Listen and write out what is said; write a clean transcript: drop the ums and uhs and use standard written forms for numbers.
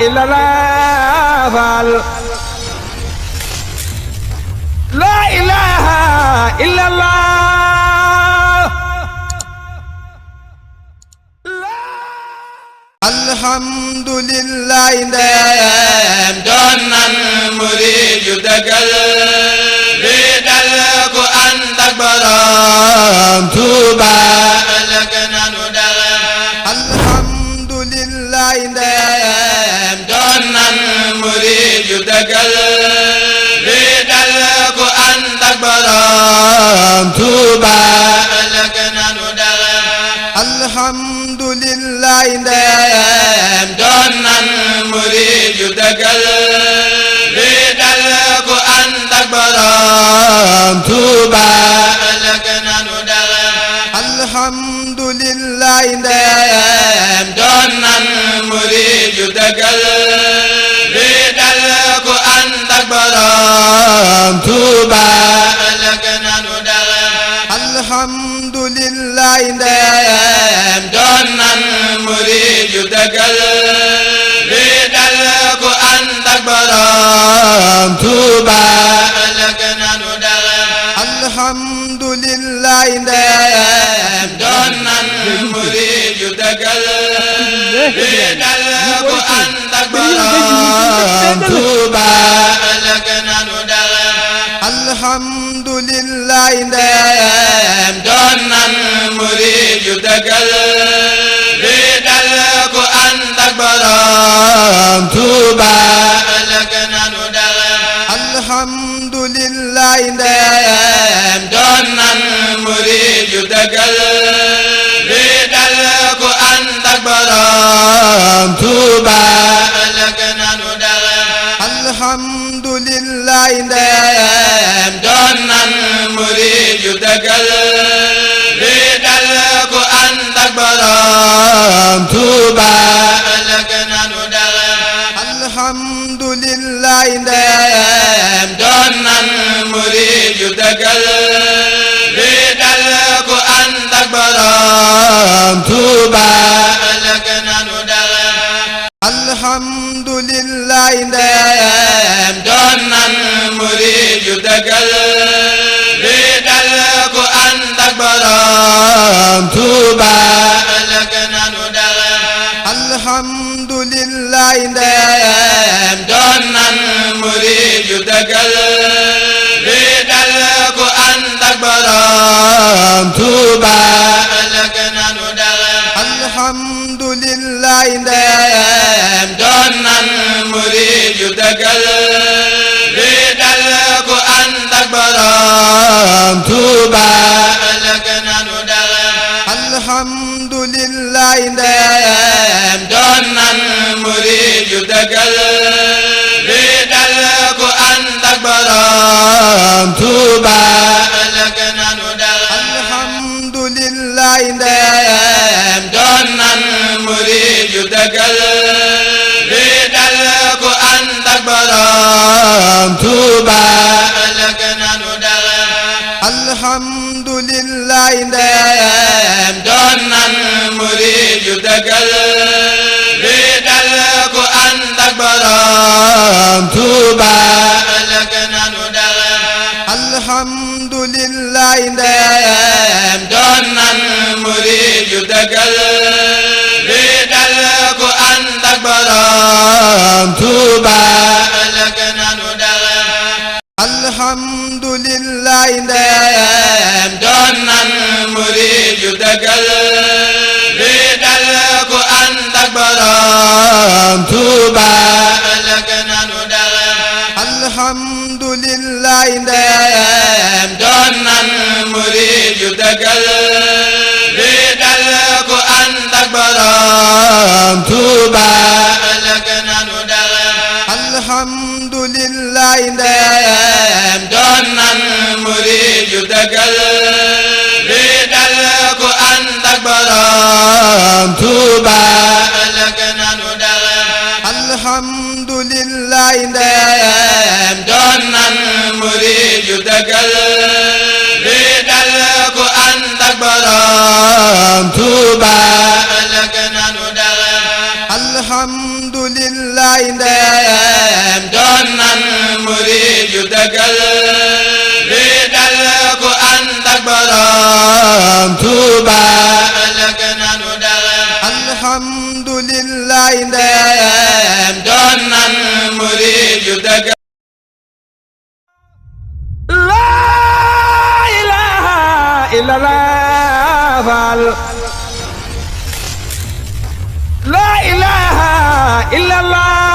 illallah faal la ilaha illallah alhamdulillah ndem doon nan murid yu dëggal bi dal ku ànd ak Boroom Tuuba ëllëg nanu dal alhamdulillah ndem doon nan murid yu dëggal bi dal ku ànd ak Boroom Tuuba ëllëg nanu dal alhamdulillah ndem doon nan murid yu dëggal bi dal ku ànd ak Boroom Tuuba ëllëg nanu dal alhamdulillah ndem doon nan murid yu dëggal bi dal ku ànd ak Boroom Tuuba ëllëg nanu dal alhamdulillah ndem doon nan murid yu dëggal bi dal ku ànd ak Boroom Tuuba ëllëg nanu dal alhamdulillah ndem doon nan murid yu dëggal bi dal ku ànd ak Boroom Tuuba ëllëg nanu dal alhamdulillah ndem doon nan murid yu dëggal bi dal ku ànd ak Boroom Tuuba ëllëg nanu dal alhamdulillah ndem doon nan murid yu dëggal bi dal ku ànd ak Boroom Tuuba ëllëg nanu dal alhamdulillah ndem doon nan murid yu dëggal bi dal ku ànd ak Boroom Tuuba ëllëg nanu dal alhamdulillah ndem doon nan murid yu dëggal bi dal ku ànd ak Boroom Tuuba ëllëg nanu dal alhamdulillah ndem doon nan murid yu dëggal bi dal ku ànd ak Boroom Tuuba ëllëg nanu dal alhamdulillah ndem doon nan murid yu dëggal bi dal ku ànd ak Boroom Tuuba ëllëg nanu dal alhamdulillah ndem doon nan murid yu dëggal bi dal ku ànd ak Boroom Tuuba ëllëg nanu dal alhamdulillah ndem doon nan murid yu dëggal bi dal ku ànd ak Boroom Tuuba ëllëg nanu dal alhamdulillah ndem doon nan murid yu dëggal bi dal ku ànd ak Boroom Tuuba ëllëg nanu dal alhamdulillah ndem doon nan murid yu dëggal bi dal ku ànd ak Boroom Tuuba ëllëg nanu dal alhamdulillah ndem doon nan murid yu dëggal bi dal ku ànd ak Boroom Tuuba ëllëg nanu dal alhamdulillah ndem doon nan murid yu dëggal bi dal ku ànd ak Boroom Tuuba ëllëg nanu dal alhamdulillah ndem doon nan murid yu dëggal bi dal ku ànd ak Boroom Tuuba ëllëg nanu dal alhamdulillah ndem doon nan murid yu dëggal bi dal ku ànd ak Boroom Tuuba ëllëg nanu dal alhamdulillah ndem doon nan murid yu dëggal bi dal ku ànd ak Boroom Tuuba ëllëg nanu dal alhamdulillah lillahi ndeem doon nan murid yu dëggal li dal ku ànd ak borom Tuuba ëllëg nanu dal alhamdulillahi ndeem doon nan murid yu dëggal laa ilaaha illallah faal laa ilaaha illallah